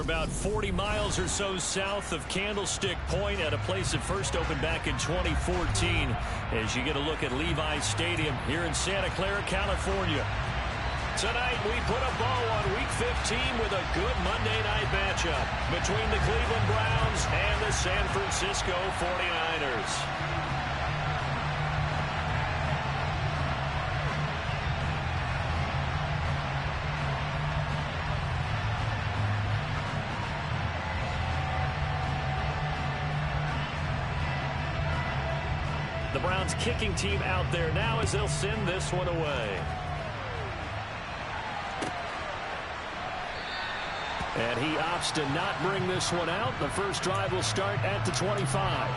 about 40 miles or so south of Candlestick Point at a place that first opened back in 2014 as you get a look at Levi's Stadium here in Santa Clara, California. Tonight, we put a bow on Week 15 with a good Monday night matchup between the Cleveland Browns and the San Francisco 49ers. The Browns kicking team out there now as they'll send this one away. And he opts to not bring this one out. The first drive will start at the 25.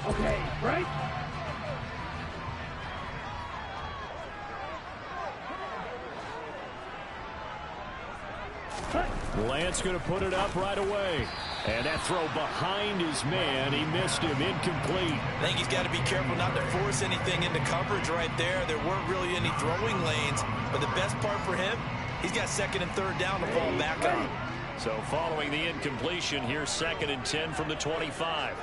Okay, right? Lance going to put it up right away. And that throw behind his man. He missed him. Incomplete. I think he's got to be careful not to force anything into coverage right there. There weren't really any throwing lanes. But the best part for him, he's got second and third down to fall back on. So following the incompletion, here's 2nd and 10 from the 25.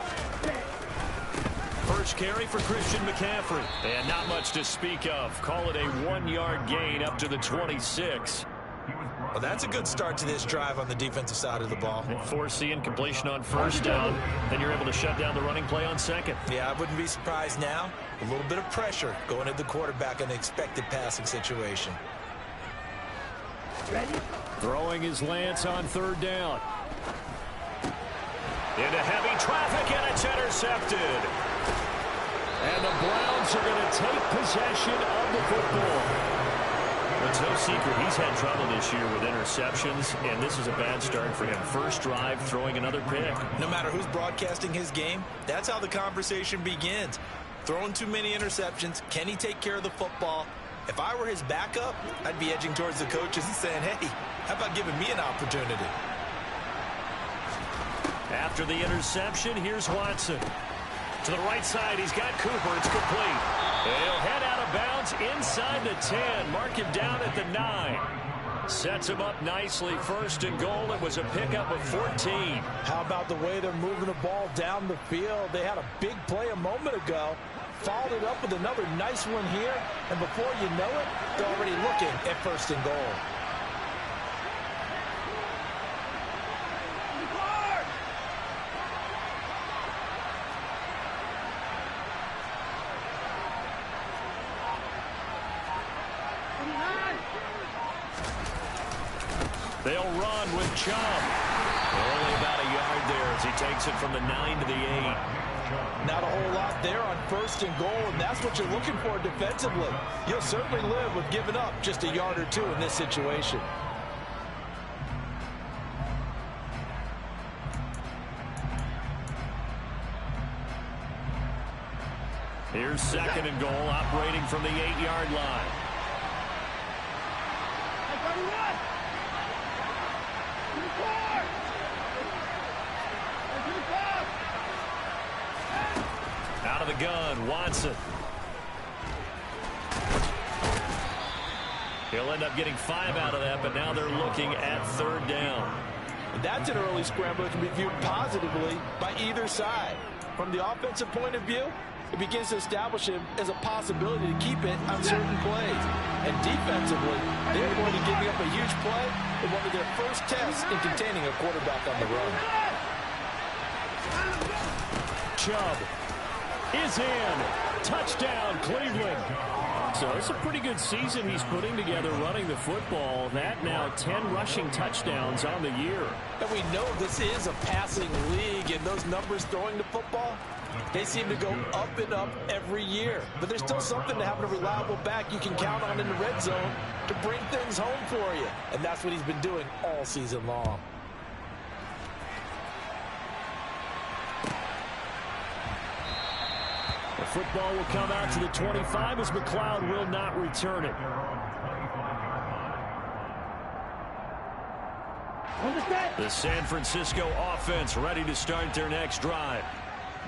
First carry for Christian McCaffrey. And not much to speak of. Call it a 1-yard gain up to the 26. Well, that's a good start to this drive on the defensive side of the ball. Force the incompletion on first down. Then you're able to shut down the running play on second. Yeah, I wouldn't be surprised now. A little bit of pressure going at the quarterback in an expected passing situation. Ready? Throwing is Lance on third down. Into heavy traffic, and it's intercepted. And the Browns are going to take possession of the football. It's no secret he's had trouble this year with interceptions, and this is a bad start for him. First drive, throwing another pick. No matter who's broadcasting his game, that's how the conversation begins. Throwing too many interceptions, can he take care of the football? If I were his backup, I'd be edging towards the coaches and saying, hey, how about giving me an opportunity? After the interception, here's Watson. To the right side, he's got Cooper. It's complete. He'll head out of bounds inside the 10. Mark him down at the 9. Sets him up nicely. 1st and goal. It was a pickup of 14. How about the way they're moving the ball down the field? They had a big play a moment ago. Followed it up with another nice one here. And before you know it, they're already looking at 1st and goal. They'll run with Chubb. Only about a yard there as he takes it from the 9 to the 8. Not a whole lot there on 1st and goal, and that's what you're looking for defensively. You'll certainly live with giving up just a yard or two in this situation. Here's 2nd and goal, operating from the 8-yard line. Out of the gun, Watson. He'll end up getting 5 out of that, but now they're looking at 3rd down. That's an early scramble that can be viewed positively by either side. From the offensive point of view, it begins to establish him as a possibility to keep it on certain plays. And defensively, they're going to give up a huge play in one of their first tests in containing a quarterback on the run. Chubb is in. Touchdown, Cleveland. So it's a pretty good season he's putting together running the football. That now 10 rushing touchdowns on the year. And we know this is a passing league, and those numbers throwing the football, they seem to go up and up every year. But there's still something to having a reliable back you can count on in the red zone to bring things home for you. And that's what he's been doing all season long. The football will come out to the 25 as McLeod will not return it. The San Francisco offense ready to start their next drive.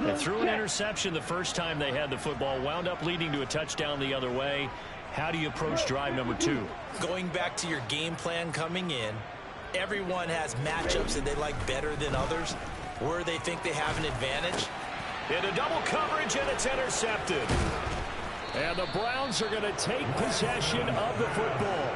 They threw an interception the first time they had the football, wound up leading to a touchdown the other way. How do you approach drive number 2? Going back to your game plan coming in, everyone has matchups that they like better than others, where they think they have an advantage. Into double coverage, and it's intercepted. And the Browns are going to take possession of the football.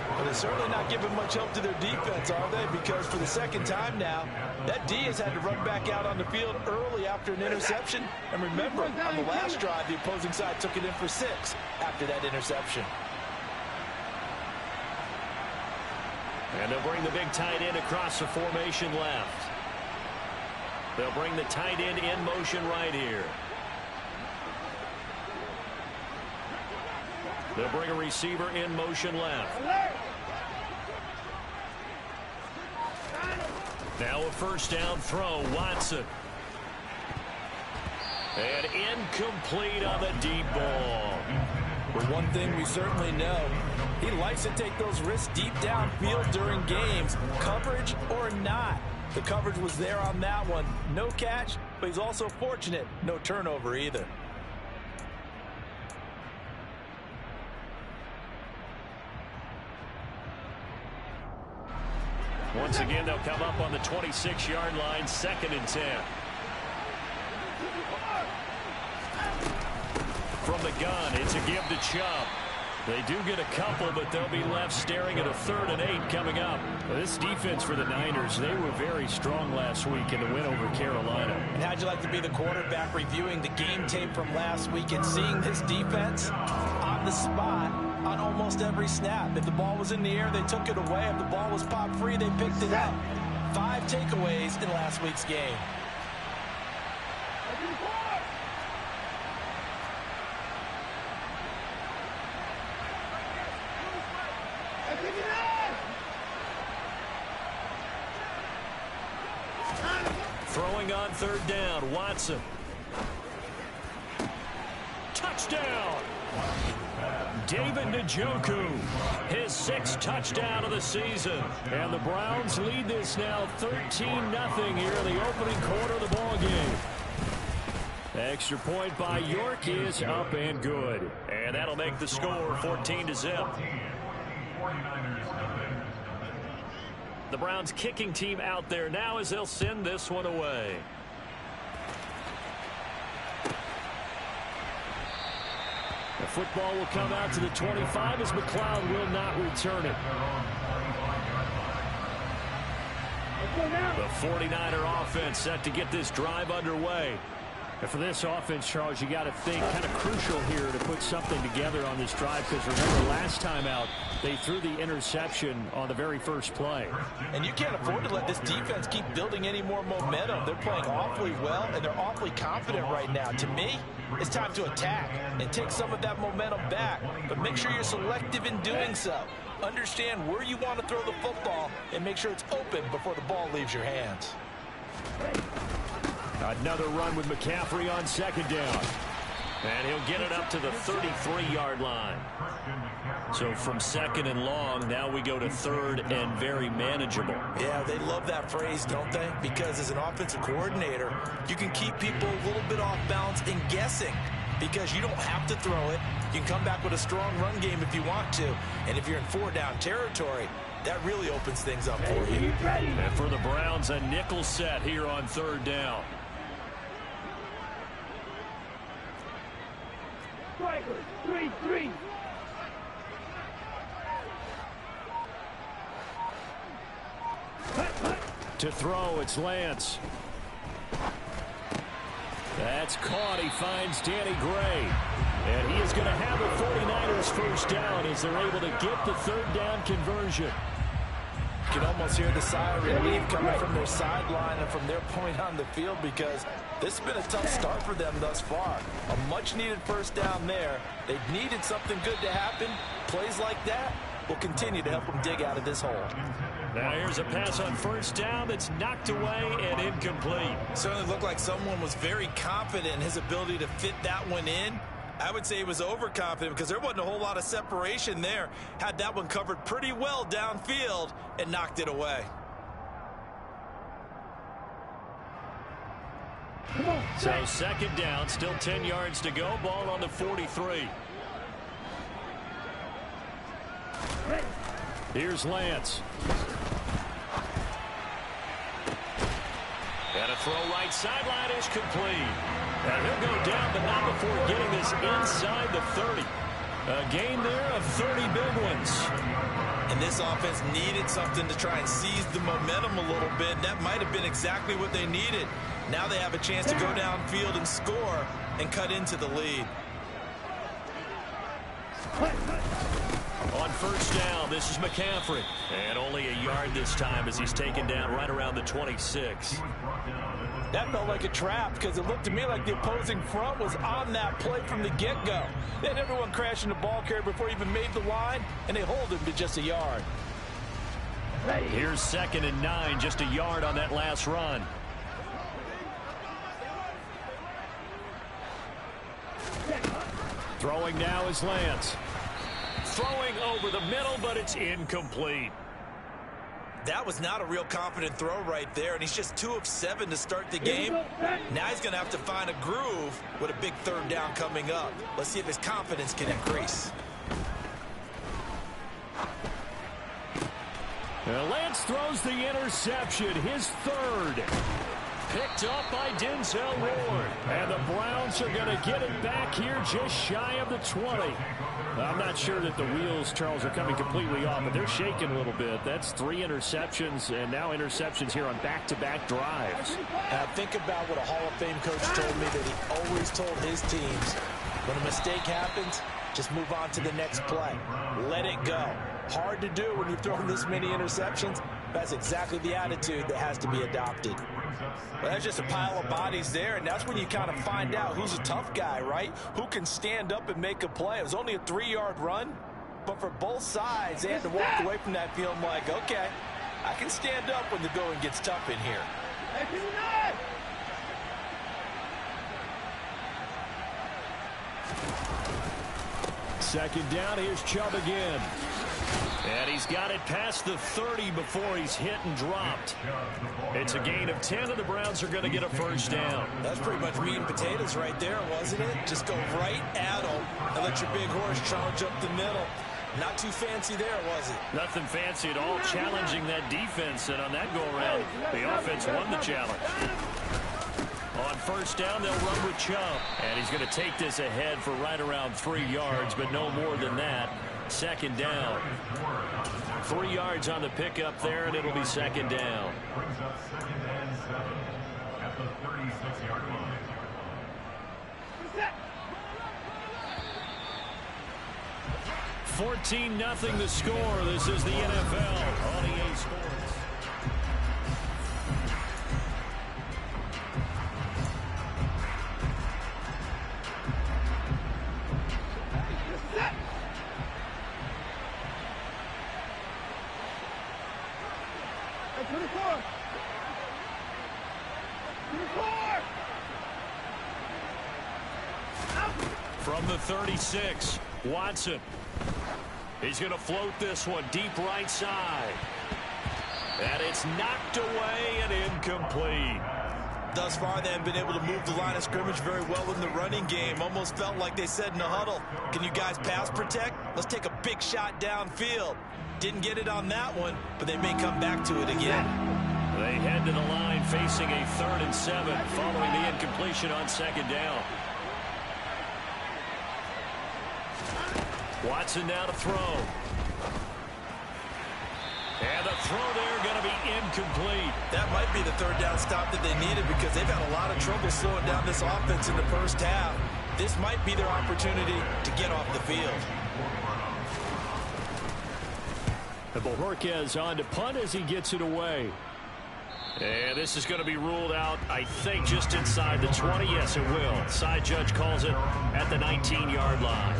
Well, they're certainly not giving much help to their defense, are they? Because for the second time now, that D has had to run back out on the field early after an interception. And remember, on the last drive, the opposing side took it in for 6 after that interception. And they'll bring the big tight end across the formation left. They'll bring the tight end in motion right here. They'll bring a receiver in motion left. Now a first down throw, Watson. And incomplete on the deep ball. But one thing we certainly know, he likes to take those risks deep downfield during games, coverage or not. The coverage was there on that one. No catch, but he's also fortunate. No turnover either. Once again, they'll come up on the 26-yard line, 2nd and 10. From the gun, it's a give to Chubb. They do get a couple, but they'll be left staring at a 3rd and 8 coming up. Well, this defense for the Niners, they were very strong last week in the win over Carolina. And how'd you like to be the quarterback reviewing the game tape from last week and seeing this defense on the spot on almost every snap? If the ball was in the air, they took it away. If the ball was popped free, they picked it up. 5 takeaways in last week's game. Throwing on 3rd down, Watson. Touchdown! David Njoku, his 6th touchdown of the season. And the Browns lead this now 13-0 here in the opening quarter of the ball game. Extra point by York is up and good. And that'll make the score 14-0. The Browns kicking team out there now as they'll send this one away. The football will come out to the 25 as McLeod will not return it. The 49er offense set to get this drive underway. And for this offense, Charles, you got to think kind of crucial here to put something together on this drive, because remember last time out they threw the interception on the very first play. And you can't afford to let this defense keep building any more momentum. They're playing awfully well, and they're awfully confident right now. To me, it's time to attack and take some of that momentum back. But make sure you're selective in doing so. Understand where you want to throw the football and make sure it's open before the ball leaves your hands. Another run with McCaffrey on 2nd down. And he'll get it up to the 33-yard line. So from 2nd and long, now we go to 3rd and very manageable. Yeah, they love that phrase, don't they? Because as an offensive coordinator, you can keep people a little bit off balance and guessing, because you don't have to throw it. You can come back with a strong run game if you want to. And if you're in 4-down territory, that really opens things up for you. And for the Browns, a nickel set here on 3rd down. Strikers, 3-3. To throw, it's Lance. That's caught. He finds Danny Gray. And he is going to have the 49ers first down as they're able to get the 3rd down conversion. You can almost hear the sigh of relief coming from their sideline and from their point on the field, because this has been a tough start for them thus far. A much-needed first down there. They needed something good to happen. Plays like that will continue to help them dig out of this hole. Now here's a pass on first down that's knocked away and incomplete. Certainly looked like someone was very confident in his ability to fit that one in. I would say he was overconfident because there wasn't a whole lot of separation there. Had that one covered pretty well downfield and knocked it away. So second down, still 10 yards to go. Ball on the 43. Here's Lance. And a throw right sideline is complete. And he'll go down, but not before getting this inside the 30. A gain there of 30 big ones. And this offense needed something to try and seize the momentum a little bit. That might have been exactly what they needed. Now they have a chance to go downfield and score and cut into the lead. On first down, this is McCaffrey. And only a yard this time as he's taken down right around the 26. That felt like a trap because it looked to me like the opposing front was on that play from the get-go. They had everyone crashing the ball carrier before he even made the line, and they hold him to just a yard. Here's 2nd and 9, just a yard on that last run. Throwing now is Lance. Throwing over the middle, but it's incomplete. That was not a real confident throw right there, and he's just 2 of 7 to start the game. Now he's going to have to find a groove with a big third down coming up. Let's see if his confidence can increase. Lance throws the interception, his 3rd. Picked up by Denzel Ward. And the Browns are going to get it back here just shy of the 20. I'm not sure that the wheels, Charles, are coming completely off, but they're shaking a little bit. That's 3 interceptions, and now interceptions here on back-to-back drives. Think about what a Hall of Fame coach told me that he always told his teams, when a mistake happens, just move on to the next play. Let it go. Hard to do when you've thrown this many interceptions. That's exactly the attitude that has to be adopted. Well, that's just a pile of bodies there, and that's when you kind of find out who's a tough guy, right? Who can stand up and make a play. It was only a 3-yard run, but for both sides, they had to walk away from that feeling like, okay, I can stand up when the going gets tough in here. Second down, here's Chubb again. And he's got it past the 30 before he's hit and dropped. It's a gain of 10, and the Browns are going to get a first down. That's pretty much meat and potatoes right there, wasn't it? Just go right at him and let your big horse charge up the middle. Not too fancy there, was it? Nothing fancy at all, challenging that defense, and on that go-around, the offense won the challenge. On first down, they'll run with Chubb. And he's going to take this ahead for right around 3 yards, but no more than that. Second down. 3 yards on the pickup there, and it'll be second down. Brings up 2nd and 7 at the 36-yard line. $14-0 the score. This is the NFL on EA Sports. From the 36, Watson. He's going to float this one deep right side. And it's knocked away and incomplete. Thus far, they haven't been able to move the line of scrimmage very well in the running game. Almost felt like they said in the huddle, can you guys pass protect? Let's take a big shot downfield. Didn't get it on that one, but they may come back to it again. They head to the line facing a 3rd and 7 following the incompletion on second down. Watson now to throw. And the throw there going to be incomplete. That might be the 3rd down stop that they needed because they've had a lot of trouble slowing down this offense in the first half. This might be their opportunity to get off the field. And Bojorquez on to punt as he gets it away. And this is going to be ruled out, I think, just inside the 20. Yes, it will. Side judge calls it at the 19-yard line.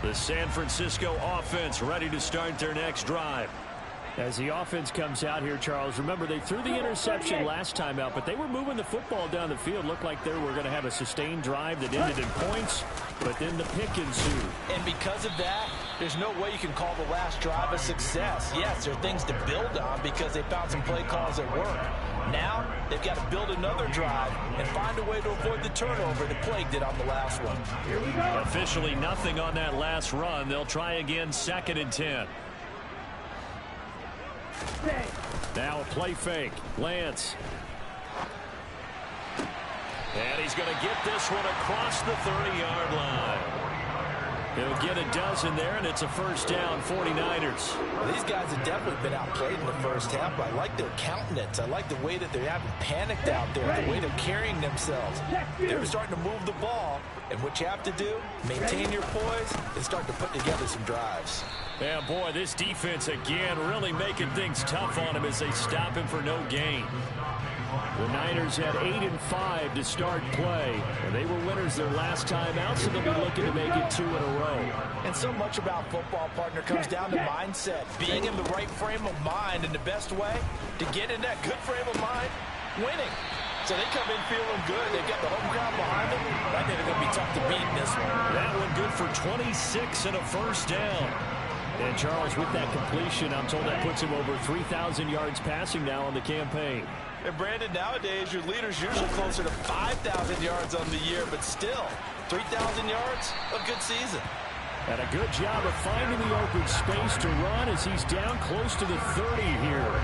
The San Francisco offense ready to start their next drive. As the offense comes out here, Charles, remember they threw the interception last time out, but they were moving the football down the field. Looked like they were going to have a sustained drive that ended in points, but then the pick ensued. And because of that, there's no way you can call the last drive a success. Yes, there are things to build on because they found some play calls that work. Now, they've got to build another drive and find a way to avoid the turnover that plagued it on the last one. Here we go. Officially nothing on that last run. They'll try again 2nd and 10. Now a play fake. Lance. And he's going to get this one across the 30-yard line. He'll get a dozen there, and it's a first down, 49ers. Well, these guys have definitely been outplayed in the first half, but I like their countenance. I like the way that they haven't panicked out there, the way they're carrying themselves. They're starting to move the ball, and what you have to do, maintain your poise, and start to put together some drives. Yeah, boy, this defense again really making things tough on him as they stop him for no gain. The Niners had 8-5 to start play, and they were winners their last time out, so they'll be looking to make it 2 in a row. And so much about football, partner, comes down to mindset, being in the right frame of mind, and the best way to get in that good frame of mind, winning. So they come in feeling good. They've got the home crowd behind them. I think they're going to be tough to beat in this one. That one good for 26 and a first down. And Charles, with that completion, I'm told that puts him over 3,000 yards passing now on the campaign. And Brandon, nowadays your leader's usually closer to 5,000 yards on the year, but still, 3,000 yards, a good season. And a good job of finding the open space to run as he's down close to the 30 here.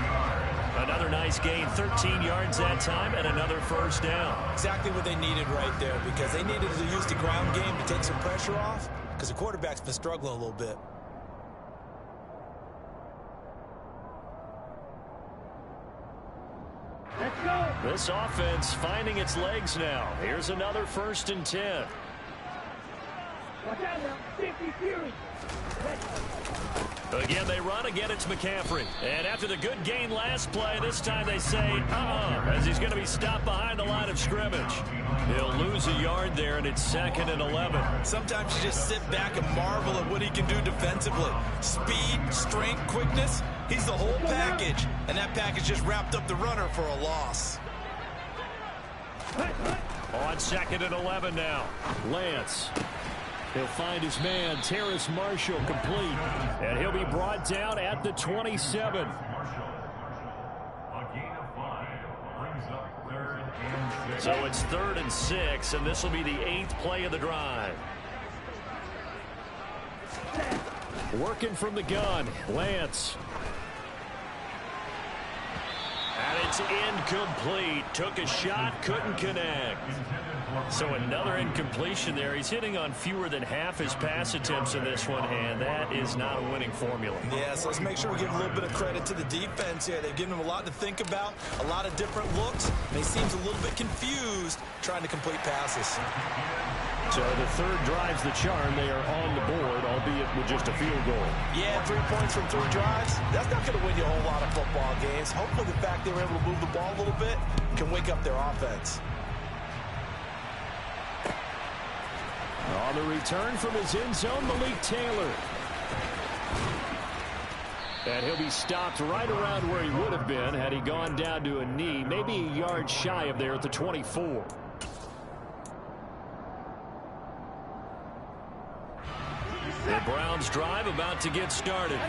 Another nice gain, 13 yards that time, and another first down. Exactly what they needed right there, because they needed to use the ground game to take some pressure off, because the quarterback's been struggling a little bit. Let's go. This offense finding its legs now. Here's another 1st and 10. Watch out now. 50 Fury. Again, they run. Again, it's McCaffrey. And after the good gain last play, this time they say, as he's going to be stopped behind the line of scrimmage. He'll lose a yard there, and it's 2nd and 11. Sometimes you just sit back and marvel at what he can do defensively. Speed, strength, quickness. He's the whole package, and that package just wrapped up the runner for a loss. On 2nd and 11 now. Lance. He'll find his man, Terrace Marshall, complete. And he'll be brought down at the 27. So it's 3rd and 6, and this will be the 8th play of the drive. Working from the gun, Lance. And it's incomplete. Took a shot, couldn't connect. So another incompletion there. He's hitting on fewer than half his pass attempts in this one, and that is not a winning formula. Yeah, so let's make sure we give a little bit of credit to the defense here. They've given him a lot to think about, a lot of different looks, and he seems a little bit confused trying to complete passes. So the third drives the charm. They are on the board, albeit with just a field goal. Yeah, 3 points from 3 drives. That's not going to win you a whole lot of football games. Hopefully the fact they were able to move the ball a little bit can wake up their offense. On the return from his end zone, Malik Taylor. And he'll be stopped right around where he would have been had he gone down to a knee, maybe a yard shy of there at the 24. The Browns drive about to get started.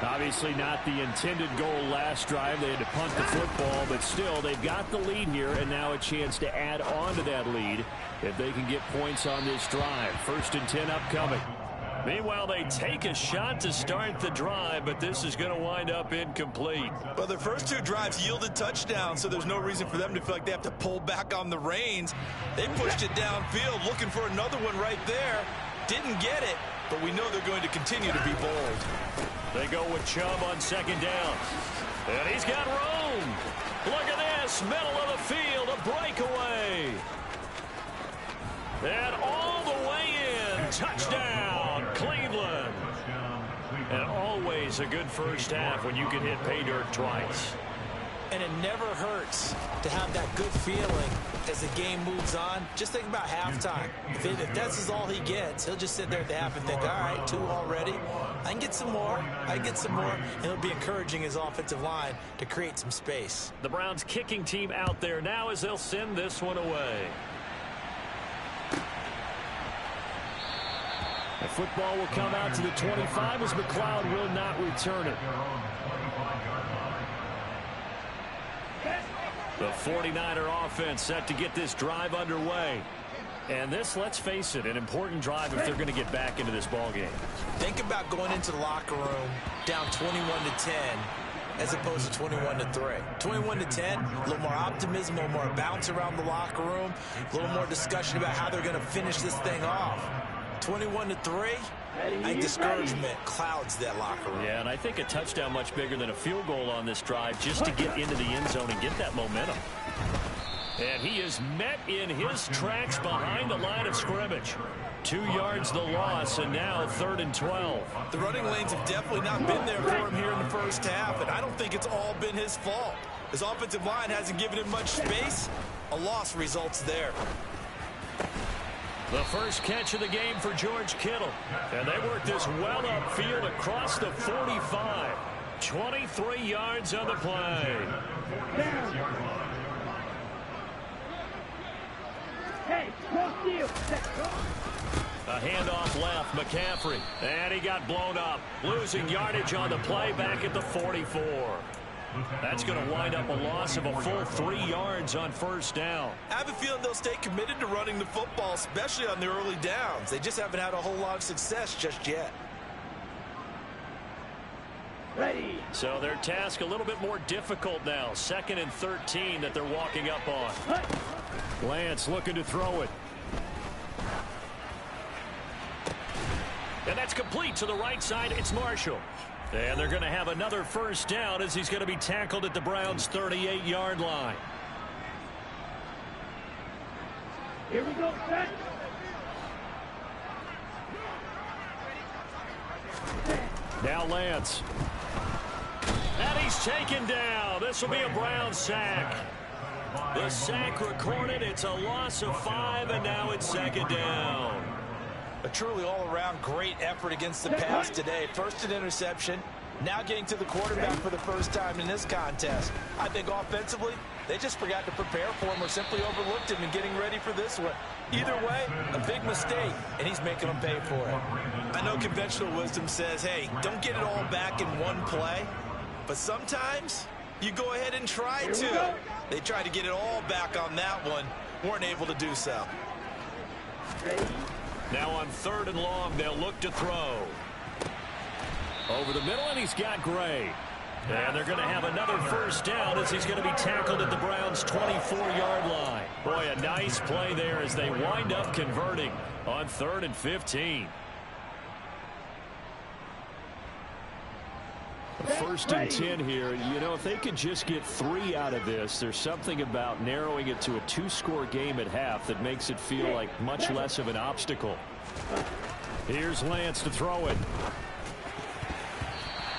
Obviously not the intended goal last drive. They had to punt the football, but still they've got the lead here, and now a chance to add on to that lead if they can get points on this drive. 1st and 10 upcoming. Meanwhile, they take a shot to start the drive, but this is going to wind up incomplete. Well, their first 2 drives yielded touchdowns, so there's no reason for them to feel like they have to pull back on the reins. They pushed it downfield, looking for another one right there. Didn't get it, but we know they're going to continue to be bold. They go with Chubb on 2nd down. And he's got room. Look at this, middle of the field, a breakaway. And all the way in, touchdown, Cleveland. And always a good first half when you can hit pay dirt twice. And it never hurts to have that good feeling as the game moves on. Just think about halftime. If that's all he gets, he'll just sit there at the half and think, all right, 2 already. I can get some more. I can get some more. And it'll be encouraging his offensive line to create some space. The Browns kicking team out there now as they'll send this one away. The football will come out to the 25 as McLeod will not return it. The 49er offense set to get this drive underway. And this, let's face it, an important drive if they're going to get back into this ball game. Think about going into the locker room down 21-10 as opposed to 21-3. 21-10, a little more optimism, a little more bounce around the locker room, a little more discussion about how they're going to finish this thing off. 21-3, I think discouragement clouds that locker room. Yeah, and I think a touchdown much bigger than a field goal on this drive just to get into the end zone and get that momentum. And he is met in his tracks behind the line of scrimmage. 2 yards the loss, and now 3rd and 12. The running lanes have definitely not been there for him here in the first half, and I don't think it's all been his fault. His offensive line hasn't given him much space. A loss results there. The first catch of the game for George Kittle. And they work this well upfield across the 45. 23 yards on the play. Hey, cross field. A handoff left, McCaffrey. And he got blown up. Losing yardage on the play back at the 44. That's going to wind up a loss of a full 3 yards on first down. I have a feeling they'll stay committed to running the football, especially on the early downs. They just haven't had a whole lot of success just yet. Ready. So their task a little bit more difficult now. 2nd and 13 that they're walking up on. Lance looking to throw it. And that's complete to the right side. It's Marshall. And they're going to have another first down as he's going to be tackled at the Browns' 38-yard line. Here we go, set. Now Lance. And he's taken down. This will be a Browns sack. The sack recorded. It's a loss of 5, and now it's 2nd down. A truly all-around great effort against the pass today. First an interception, now getting to the quarterback for the first time in this contest. I think offensively, they just forgot to prepare for him or simply overlooked him in getting ready for this one. Either way, a big mistake, and he's making them pay for it. I know conventional wisdom says, hey, don't get it all back in one play, but sometimes you go ahead and try to. They tried to get it all back on that one, weren't able to do so. Now on 3rd and long, they'll look to throw. Over the middle, and he's got Gray. And they're going to have another first down as he's going to be tackled at the Browns' 24-yard line. Boy, a nice play there as they wind up converting on 3rd and 15. 1st and 10 here. You know, if they could just get 3 out of this, there's something about narrowing it to a 2-score game at half that makes it feel like much less of an obstacle. Here's Lance to throw it.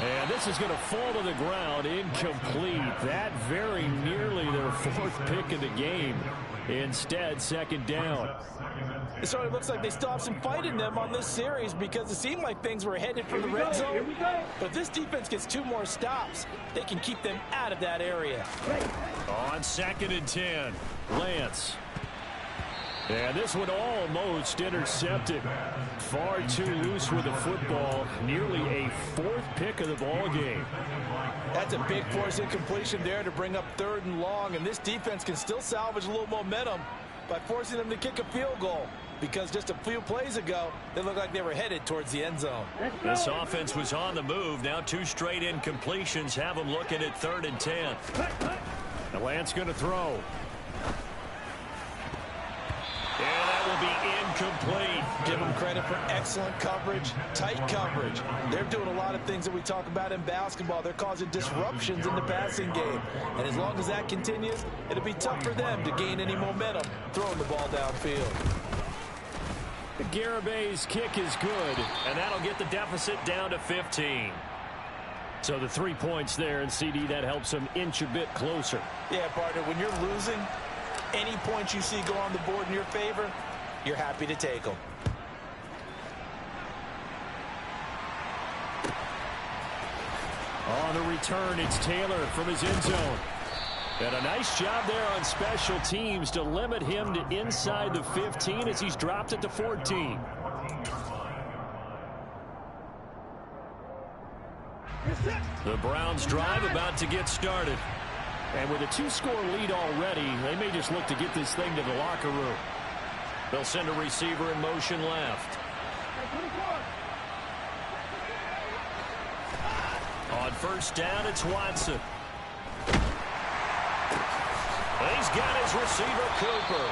And this is going to fall to the ground, incomplete. That very nearly their 4th pick of the game. Instead, 2nd down. It sort of looks like they still have some fight in them on this series because it seemed like things were headed for the red zone. But if this defense gets 2 more stops, they can keep them out of that area. On 2nd and 10, Lance. And this one almost intercepted. Far too loose with the football. Nearly a 4th pick of the ball game. That's a big force incompletion there to bring up 3rd and long. And this defense can still salvage a little momentum by forcing them to kick a field goal. Because just a few plays ago, they looked like they were headed towards the end zone. This offense was on the move. Now 2 straight incompletions have them looking at 3rd and 10. The Lance going to throw. And that will be incomplete. Give them credit for excellent coverage, tight coverage. They're doing a lot of things that we talk about in basketball. They're causing disruptions in the passing game. And as long as that continues, it'll be tough for them to gain any momentum throwing the ball downfield. Garabay's kick is good, and that'll get the deficit down to 15. So the 3 points there, and CD, that helps him inch a bit closer. Yeah, partner, when you're losing, any points you see go on the board in your favor, you're happy to take them. On the return, it's Taylor from his end zone. And a nice job there on special teams to limit him to inside the 15 as he's dropped it to 14. The Browns drive about to get started. And with a 2-score lead already, they may just look to get this thing to the locker room. They'll send a receiver in motion left. On first down, it's Watson. He's got his receiver, Cooper.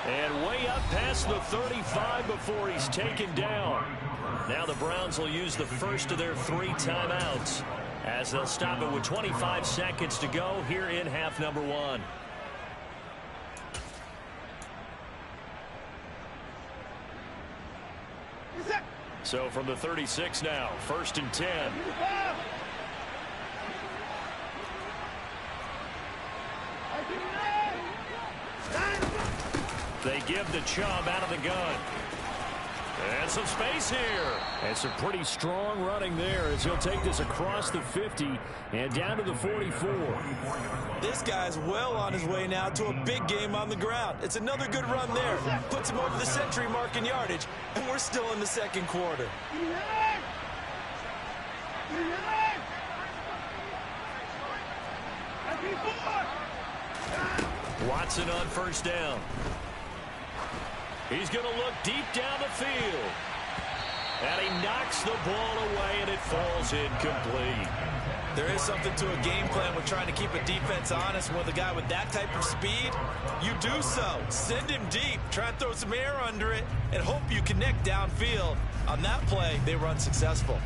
And way up past the 35 before he's taken down. Now the Browns will use the first of their 3 timeouts as they'll stop it with 25 seconds to go here in half number 1. So from the 36 now, 1st and 10. They give the Chubb out of the gun. And some space here. And some pretty strong running there as he'll take this across the 50 and down to the 44. This guy's well on his way now to a big game on the ground. It's another good run there. Puts him over the century mark in yardage, and we're still in the second quarter. Watson on first down. He's going to look deep down the field. And he knocks the ball away, and it falls incomplete. There is something to a game plan with trying to keep a defense honest. With a guy with that type of speed, you do so. Send him deep, try and throw some air under it, and hope you connect downfield. On that play, they were unsuccessful.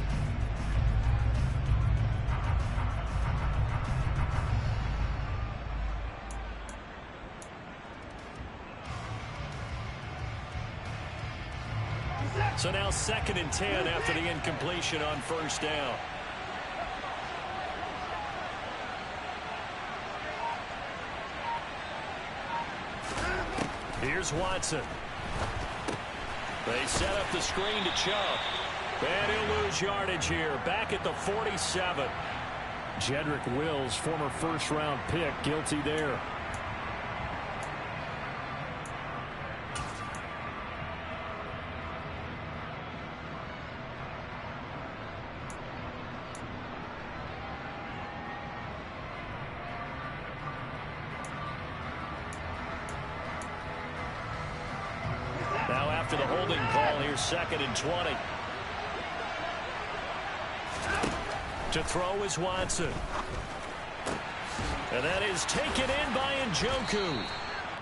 So now 2nd and 10 after the incompletion on first down. Here's Watson. They set up the screen to Chubb. And he'll lose yardage here. Back at the 47. Jedrick Wills, former first-round pick, guilty there. After the holding call, here's 2nd and 20. To throw is Watson. And that is taken in by Njoku.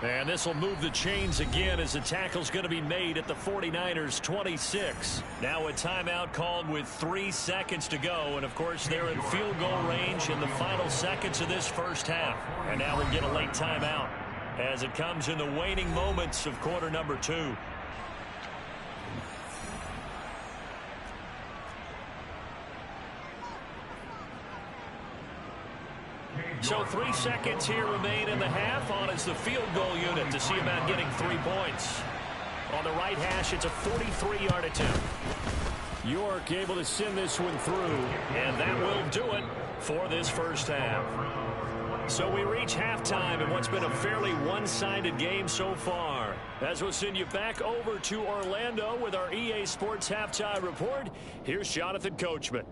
And this will move the chains again as the tackle's going to be made at the 49ers 26. Now a timeout called with 3 seconds to go. And, of course, they're in field goal range in the final seconds of this first half. And now we'll get a late timeout as it comes in the waning moments of quarter number 2. So 3 seconds here remain in the half. On is the field goal unit to see about getting 3 points. On the right hash, it's a 43-yard attempt. York able to send this one through, and that will do it for this first half. So we reach halftime in what's been a fairly one-sided game so far. As we'll send you back over to Orlando with our EA Sports Halftime Report, here's Jonathan Coachman.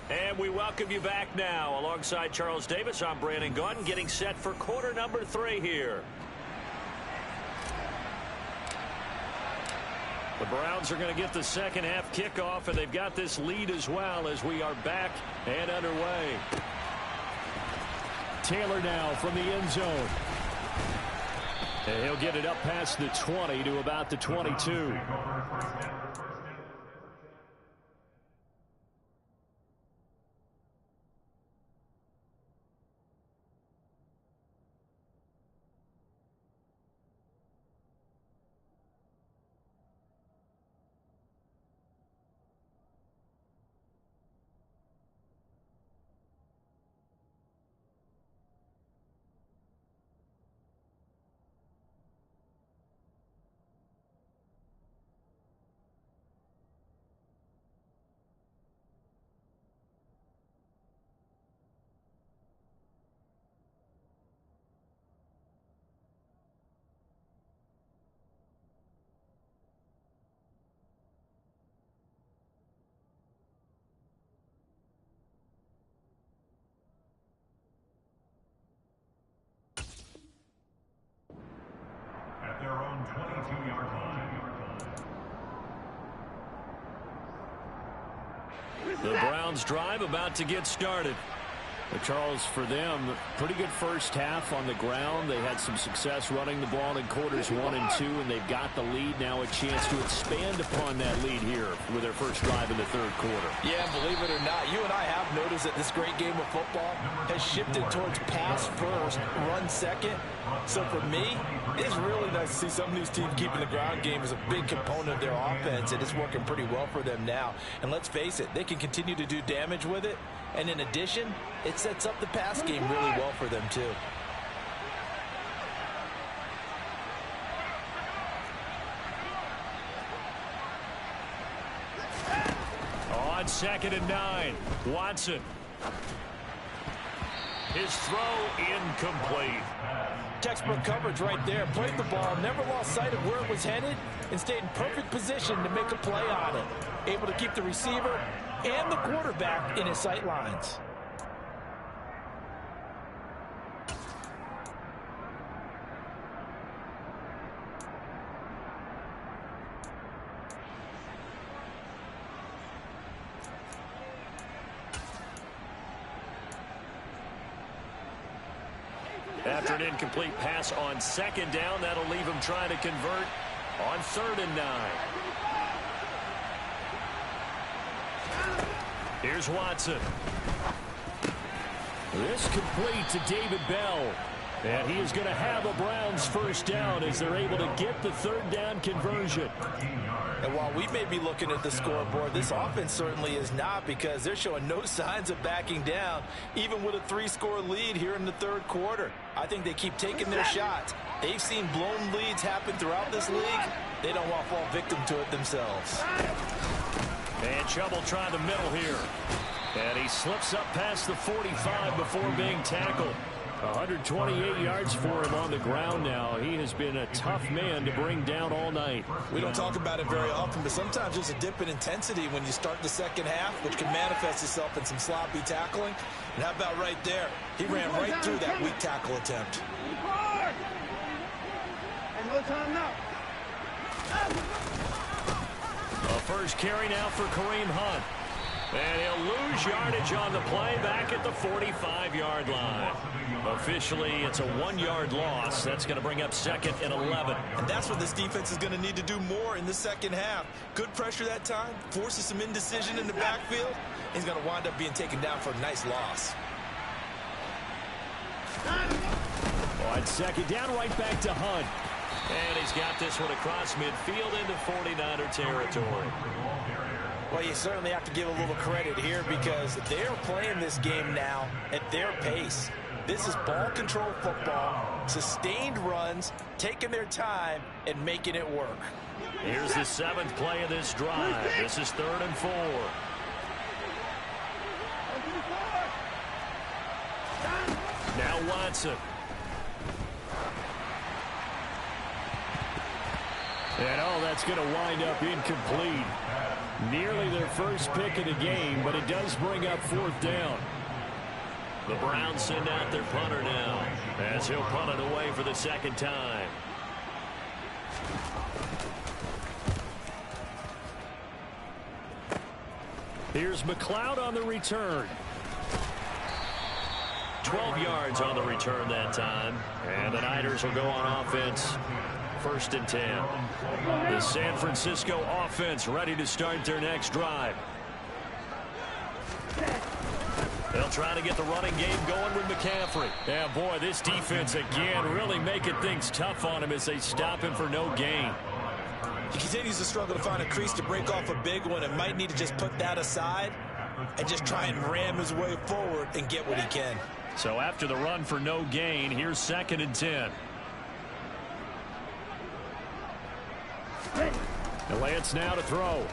And we welcome you back now. Alongside Charles Davis, I'm Brandon Gaudin, getting set for quarter number 3 here. The Browns are going to get the second half kickoff, and they've got this lead as well as we are back and underway. Taylor now from the end zone. And he'll get it up past the 20 to about the 22. 22-yard line. The Browns drive about to get started. Charles, for them, pretty good first half on the ground. They had some success running the ball in quarters 1 and 2, and they've got the lead now, a chance to expand upon that lead here with their first drive in the third quarter. Yeah, believe it or not, you and I have noticed that this great game of football has shifted towards pass first, run second. So for me, it's really nice to see some of these teams keeping the ground game as a big component of their offense, and it's working pretty well for them now. And let's face it, they can continue to do damage with it. And in addition, it sets up the pass game really well for them, too. On 2nd and 9, Watson. His throw incomplete. Textbook coverage right there. Played the ball, never lost sight of where it was headed, and stayed in perfect position to make a play on it. Able to keep the receiver and the quarterback in his sight lines. After an incomplete pass on 2nd down, that'll leave him trying to convert on 3rd and 9. Here's Watson. This complete to David Bell. And he is going to have a Browns first down as they're able to get the 3rd down conversion. And while we may be looking at the scoreboard, this offense certainly is not, because they're showing no signs of backing down, even with a 3-score lead here in the 3rd quarter. I think they keep taking their shots. They've seen blown leads happen throughout this league. They don't want to fall victim to it themselves. And trouble trying the middle here. And he slips up past the 45 before being tackled. 128 yards for him on the ground now. He has been a tough man to bring down all night. We don't talk about it very often, but sometimes there's a dip in intensity when you start the second half, which can manifest itself in some sloppy tackling. And how about right there? He ran right through that weak tackle attempt. And no time now. A first carry now for Kareem Hunt. And he'll lose yardage on the play back at the 45-yard line. Officially, it's a 1-yard loss. That's going to bring up 2nd and 11. And that's what this defense is going to need to do more in the second half. Good pressure that time, forces some indecision in the backfield. He's going to wind up being taken down for a nice loss. On 2nd down, right back to Hunt. And he's got this one across midfield into 49er territory. Well, you certainly have to give a little credit here, because they're playing this game now at their pace. This is ball control football, sustained runs, taking their time, and making it work. Here's the 7th play of this drive. This is 3rd and 4. Now Watson. And that's going to wind up incomplete. Nearly their first pick of the game, but it does bring up 4th down. The Browns send out their punter now, as he'll punt it away for the 2nd time. Here's McLeod on the return. 12 yards on the return that time. And the Niners will go on offense. 1st and 10. The San Francisco offense ready to start their next drive. They'll try to get the running game going with McCaffrey. Yeah, boy, this defense again really making things tough on him as they stop him for no gain. He continues to struggle to find a crease to break off a big one, and might need to just put that aside and just try and ram his way forward and get what he can. So after the run for no gain, here's 2nd and 10. The Lance now to throw.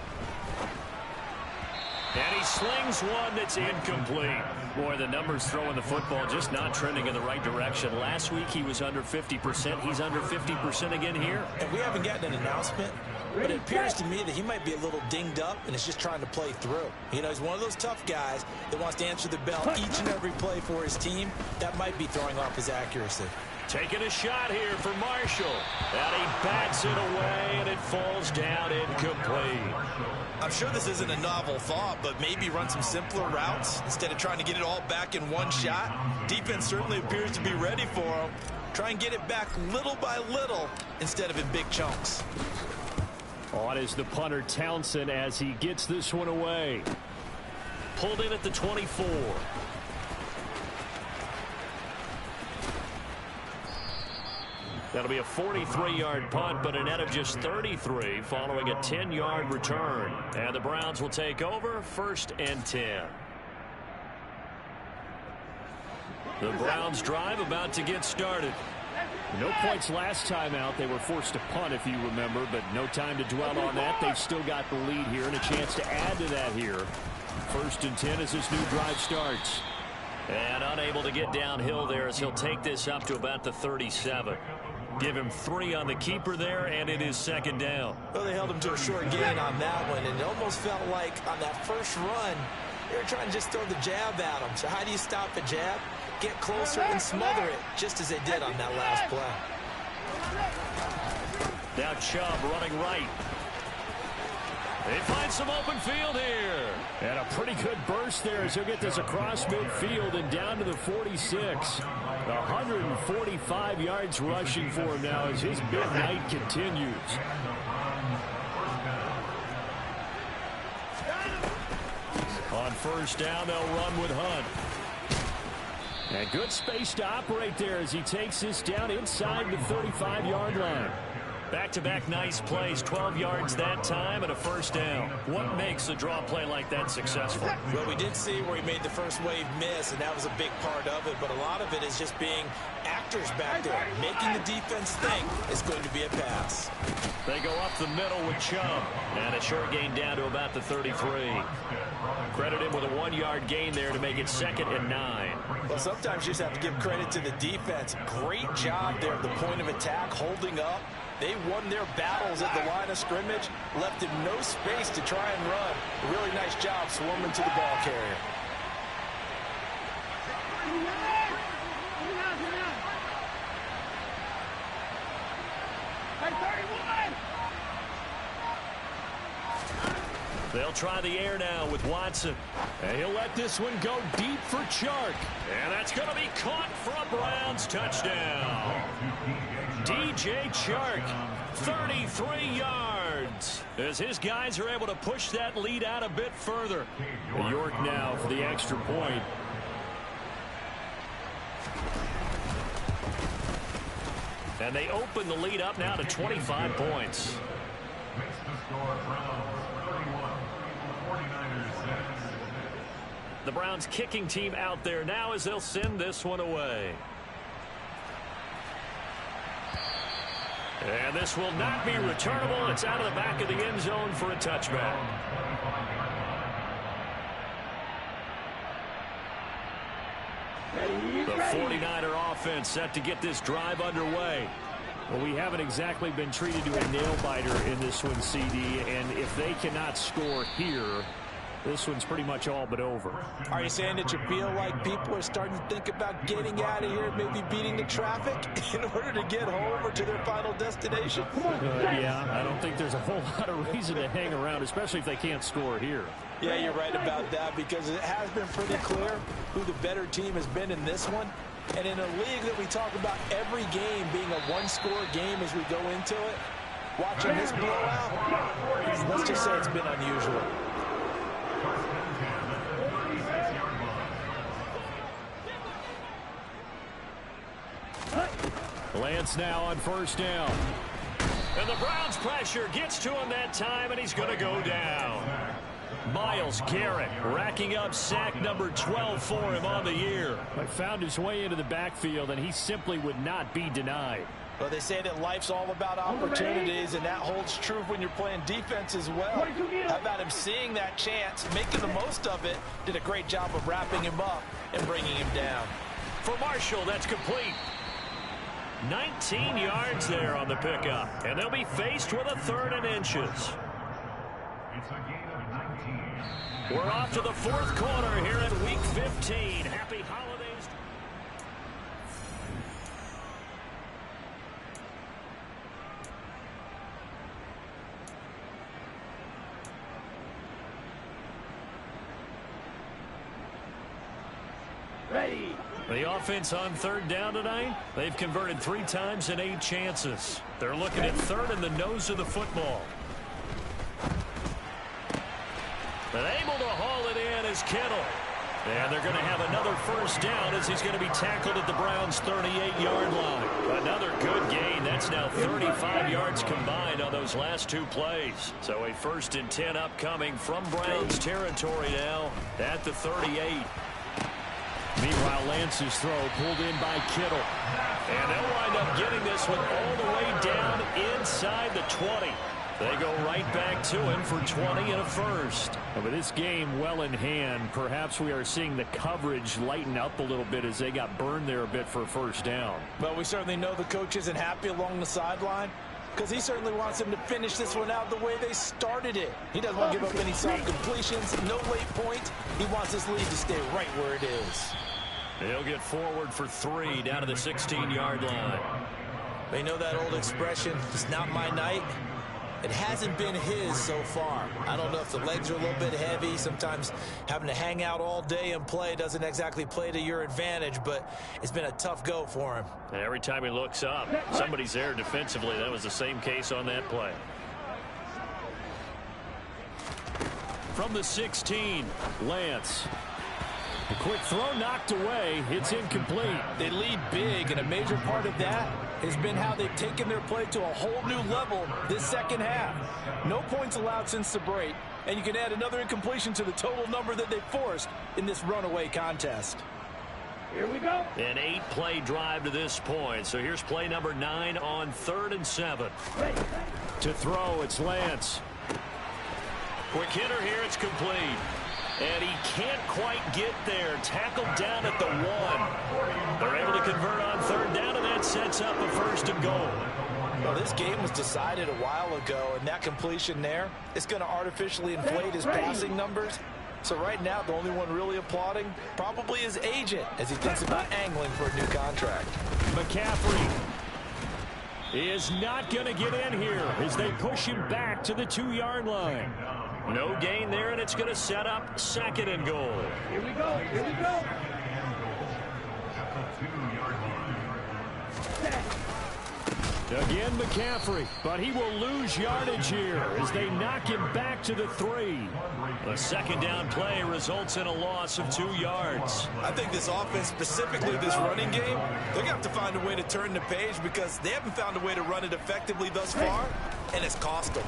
And he slings one that's incomplete. Boy, the numbers throwing the football just not trending in the right direction. Last week he was under 50%. He's under 50% again here. And we haven't gotten an announcement, but it appears to me that he might be a little dinged up and is just trying to play through. You know, he's one of those tough guys that wants to answer the bell each and every play for his team. That might be throwing off his accuracy. Taking a shot here for Marshall. And he bats it away, and it falls down incomplete. I'm sure this isn't a novel thought, but maybe run some simpler routes instead of trying to get it all back in one shot. Defense certainly appears to be ready for him. Try and get it back little by little instead of in big chunks. On is the punter Townsend as he gets this one away. Pulled in at the 24. That'll be a 43-yard punt, but a net of just 33 following a 10-yard return. And the Browns will take over 1st and 10. The Browns drive about to get started. No points last time out. They were forced to punt, if you remember, but no time to dwell on that. They've still got the lead here and a chance to add to that here. 1st and 10 as this new drive starts. And unable to get downhill there as he'll take this up to about the 37. Give him 3 on the keeper there, and it is 2nd down. Well, they held him to a short gain on that one, and it almost felt like on that first run, they were trying to just throw the jab at him. So how do you stop the jab? Get closer and smother it, just as they did on that last play. Now Chubb running right. They find some open field here. And a pretty good burst there as he'll get this across midfield and down to the 46. 145 yards rushing for him now as his big night continues. On 1st down, they'll run with Hunt. And good space to operate there as he takes this down inside the 35-yard line. Back-to-back nice plays, 12 yards that time and a 1st down. What makes a draw play like that successful? Well, we did see where he made the first wave miss, and that was a big part of it, but a lot of it is just being actors back there, making the defense think it's going to be a pass. They go up the middle with Chubb, and a short gain down to about the 33. Credit him with a 1-yard gain there to make it 2nd and 9. Well, sometimes you just have to give credit to the defense. Great job there at the point of attack, holding up. They won their battles at the line of scrimmage, left him no space to try and run. A really nice job swarming to the ball carrier. They'll try the air now with Watson. And he'll let this one go deep for Chark. And that's going to be caught for a Browns touchdown. DJ Chark, 33 yards. As his guys are able to push that lead out a bit further. York now for the extra point. And they open the lead up now to 25 points. Makes the score Browns 31, 49ers 6. The Browns kicking team out there now as they'll send this one away. And this will not be returnable. It's out of the back of the end zone for a touchback. The 49er offense set to get this drive underway. Well, we haven't exactly been treated to a nail-biter in this one, CD, and if they cannot score here, this one's pretty much all but over. Are you saying that you feel like people are starting to think about getting out of here, maybe beating the traffic in order to get home or to their final destination? Yeah, I don't think there's a whole lot of reason to hang around, especially if they can't score here. Yeah, you're right about that, because it has been pretty clear who the better team has been in this one. And in a league that we talk about every game being a one-score game as we go into it, watching this blowout, let's just say it's been unusual. Lance now on 1st down. And the Browns pressure gets to him that time, and he's going to go down. Myles Garrett racking up sack number 12 for him on the year. But found his way into the backfield, and he simply would not be denied. Well, they say that life's all about opportunities, and that holds true when you're playing defense as well. How about him seeing that chance, making the most of it, did a great job of wrapping him up and bringing him down. For Marshall, that's complete. 19 yards there on the pickup, and they'll be faced with a 3rd and inches. It's a gain of 19. We're off to the 4th quarter here at Week 15. Happy holidays. The offense on third down tonight, they've converted 3 times in 8 chances. They're looking at third in the nose of the football. But able to haul it in is Kittle. And they're going to have another first down as he's going to be tackled at the Browns' 38-yard line. Another good gain. That's now 35 yards combined on those last 2 plays. So a 1st and 10 upcoming from Browns territory now at the 38. Meanwhile, Lance's throw pulled in by Kittle. And they'll wind up getting this one all the way down inside the 20. They go right back to him for 20 and a first. With this game well in hand, perhaps we are seeing the coverage lighten up a little bit as they got burned there a bit for a first down. Well, we certainly know the coach isn't happy along the sideline because he certainly wants them to finish this one out the way they started it. He doesn't want to give up any soft completions, no late points. He wants this lead to stay right where it is. He'll get forward for 3 down to the 16-yard line. They know that old expression, it's not my night. It hasn't been his so far. I don't know if the legs are a little bit heavy. Sometimes having to hang out all day and play doesn't exactly play to your advantage, but it's been a tough go for him. And every time he looks up, somebody's there defensively. That was the same case on that play. From the 16, Lance. A quick throw knocked away. It's incomplete. They lead big, and a major part of that has been how they've taken their play to a whole new level this second half. No points allowed since the break, and you can add another incompletion to the total number that they forced in this runaway contest. Here we go. An 8-play drive to this point. So here's play number 9 on 3rd and 7. To throw, it's Lance. Quick hitter here, it's complete. And he can't quite get there. Tackled down at the 1. They're able to convert on 3rd down, and that sets up a 1st and goal. Well, this game was decided a while ago, and that completion there is going to artificially inflate his passing numbers. So right now, the only one really applauding probably his agent as he thinks about angling for a new contract. McCaffrey is not going to get in here as they push him back to the 2-yard line. No gain there, and it's going to set up 2nd and goal. Here we go. Here we go. Again, McCaffrey, but he will lose yardage here as they knock him back to the 3. A 2nd down play results in a loss of 2 yards. I think this offense, specifically this running game, they're going to have to find a way to turn the page because they haven't found a way to run it effectively thus far, and it's cost them.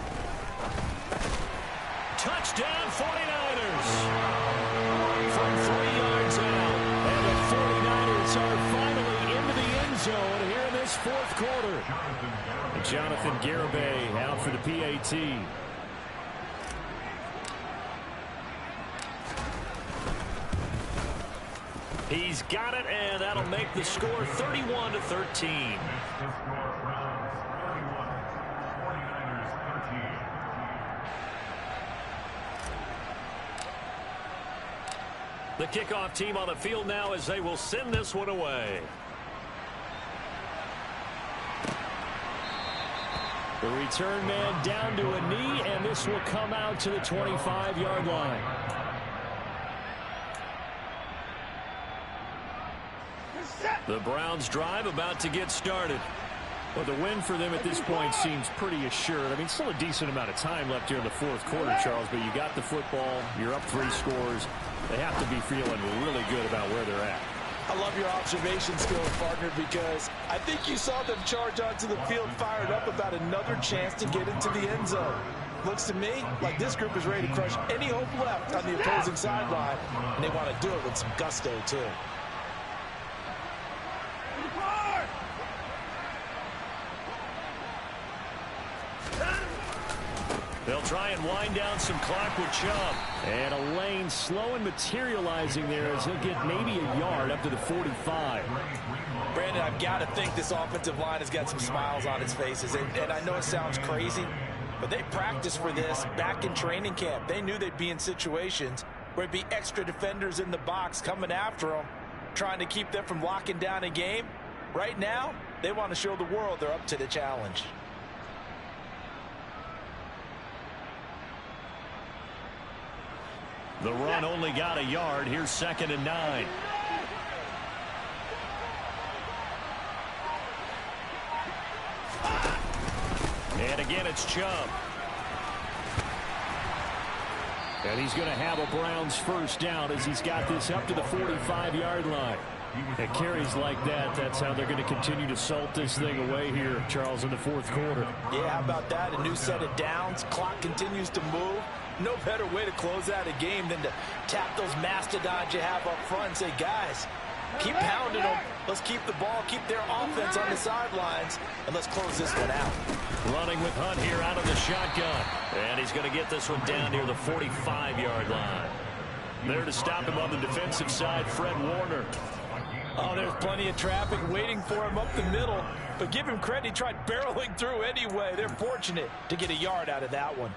Touchdown 49ers from 3 yards out. And the 49ers are finally into the end zone here in this 4th quarter. And Jonathan Garibay out for the PAT. He's got it, and that'll make the score 31-13. The kickoff team on the field now as they will send this one away. The return man down to a knee, and this will come out to the 25-yard line. The Browns drive about to get started. Well, the win for them at this point seems pretty assured. I mean, still a decent amount of time left here in the 4th quarter, Charles, but you got the football, you're up 3 scores. They have to be feeling really good about where they're at. I love your observation skills, partner, because I think you saw them charge onto the field fired up about another chance to get into the end zone. Looks to me like this group is ready to crush any hope left on the opposing sideline, and they want to do it with some gusto, too. They'll try and wind down some clock with Chubb. And a lane slow and materializing there as he'll get maybe a yard up to the 45. Brandon, I've got to think this offensive line has got some smiles on its faces. And I know it sounds crazy, but they practiced for this back in training camp. They knew they'd be in situations where it'd be extra defenders in the box coming after them, trying to keep them from locking down a game. Right now, they want to show the world they're up to the challenge. The run only got a yard. Here's 2nd and 9. And again, it's Chubb. And he's going to have a Browns first down as he's got this up to the 45-yard line. And carries like that, that's how they're going to continue to salt this thing away here, Charles, in the fourth quarter. Yeah, how about that? A new set of downs. Clock continues to move. No better way to close out a game than to tap those mastodons you have up front and say, guys, keep pounding them. Let's keep the ball, keep their offense on the sidelines, and let's close this one out. Running with Hunt here out of the shotgun. And he's going to get this one down near the 45-yard line. There to stop him on the defensive side, Fred Warner. Oh, there's plenty of traffic waiting for him up the middle. But give him credit, he tried barreling through anyway. They're fortunate to get a yard out of that one.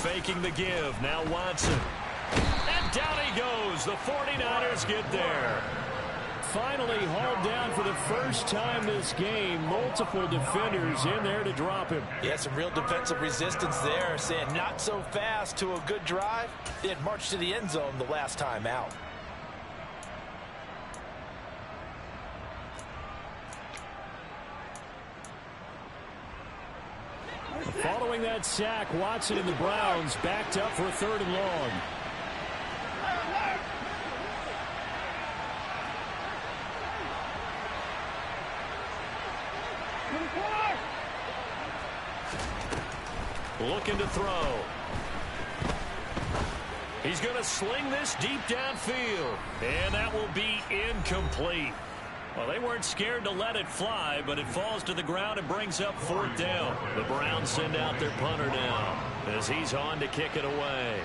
Faking the give. Now Watson. And down he goes. The 49ers get there. Finally hauled down for the first time this game. Multiple defenders in there to drop him. Yeah, some real defensive resistance there, saying not so fast to a good drive. They had marched to the end zone the last time out. Following that sack, Watson and the Browns backed up for a 3rd and long. Looking to throw. He's going to sling this deep downfield. And that will be incomplete. Well, they weren't scared to let it fly, but it falls to the ground and brings up 4th down. The Browns send out their punter now as he's on to kick it away.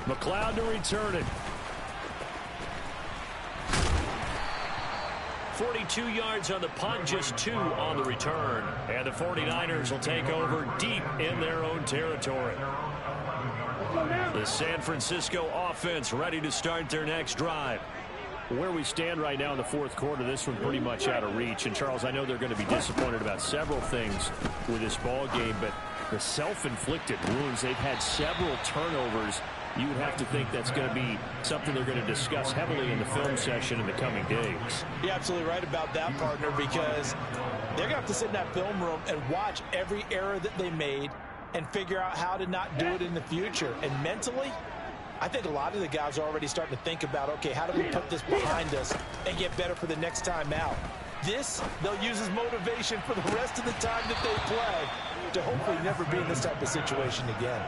McLeod to return it. 42 yards on the punt, just 2 on the return. And the 49ers will take over deep in their own territory. The San Francisco offense ready to start their next drive. Where we stand right now in the fourth quarter, this one pretty much out of reach. And, Charles, I know they're going to be disappointed about several things with this ball game, but the self-inflicted wounds, they've had several turnovers. You would have to think that's going to be something they're going to discuss heavily in the film session in the coming days. You're absolutely right about that, partner, because they're going to have to sit in that film room and watch every error that they made and figure out how to not do it in the future. And mentally, I think a lot of the guys are already starting to think about, okay, how do we put this behind us and get better for the next time out? This, they'll use as motivation for the rest of the time that they play to hopefully never be in this type of situation again.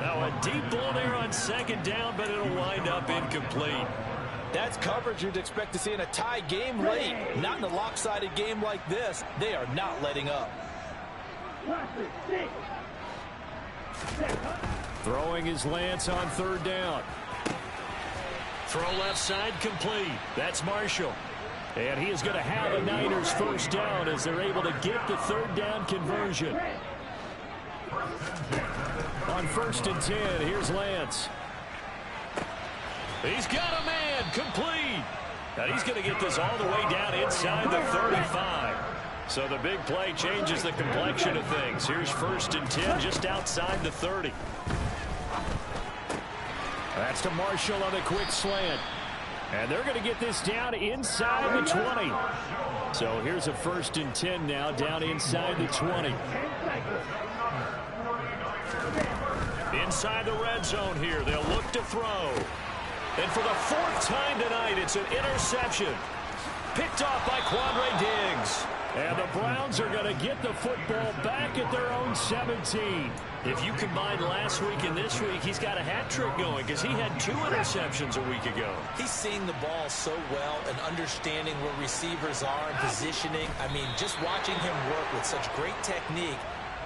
Now a deep ball there on 2nd down, but it'll wind up incomplete. That's coverage you'd expect to see in a tie game late. Not in a lopsided game like this. They are not letting up. Throwing his Lance on 3rd down. Throw left side complete. That's Marshall. And he is going to have a Niners first down as they're able to get the 3rd down conversion. On 1st and 10, here's Lance. He's got a man, complete. And he's going to get this all the way down inside the 35. So the big play changes the complexion of things. Here's 1st and 10 just outside the 30. That's to Marshall on a quick slant. And they're going to get this down inside the 20. So here's a 1st and 10 now down inside the 20. Inside the red zone here. They'll look to throw. And for the 4th time tonight, it's an interception. Picked off by Quandre Diggs. And the Browns are going to get the football back at their own 17. If you combine last week and this week, he's got a hat trick going because he had 2 interceptions a week ago. He's seeing the ball so well and understanding where receivers are and positioning. I mean, just watching him work with such great technique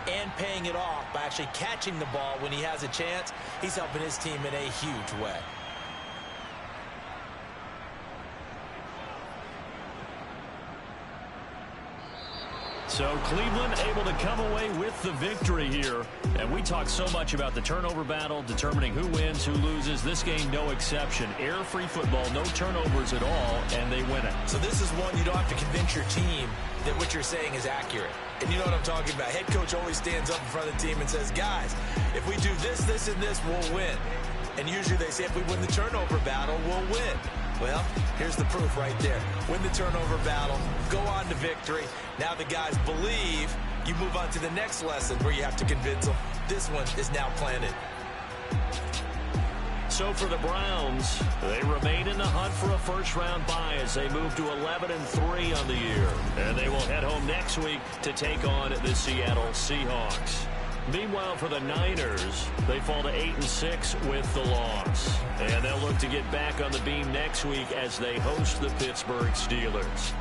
and paying it off by actually catching the ball when he has a chance, he's helping his team in a huge way. So Cleveland able to come away with the victory here. And we talk so much about the turnover battle, determining who wins, who loses. This game, no exception. Error-free football, no turnovers at all, and they win it. So this is one you don't have to convince your team that what you're saying is accurate. And you know what I'm talking about. Head coach always stands up in front of the team and says, guys, if we do this, this, and this, we'll win. And usually they say if we win the turnover battle, we'll win. Well, here's the proof right there. Win the turnover battle, go on to victory. Now the guys believe. You move on to the next lesson where you have to convince them. This one is now planted. So for the Browns, they remain in the hunt for a first-round bye as they move to 11-3 on the year. And they will head home next week to take on the Seattle Seahawks. Meanwhile, for the Niners, they fall to 8-6 with the loss. And they'll look to get back on the beam next week as they host the Pittsburgh Steelers.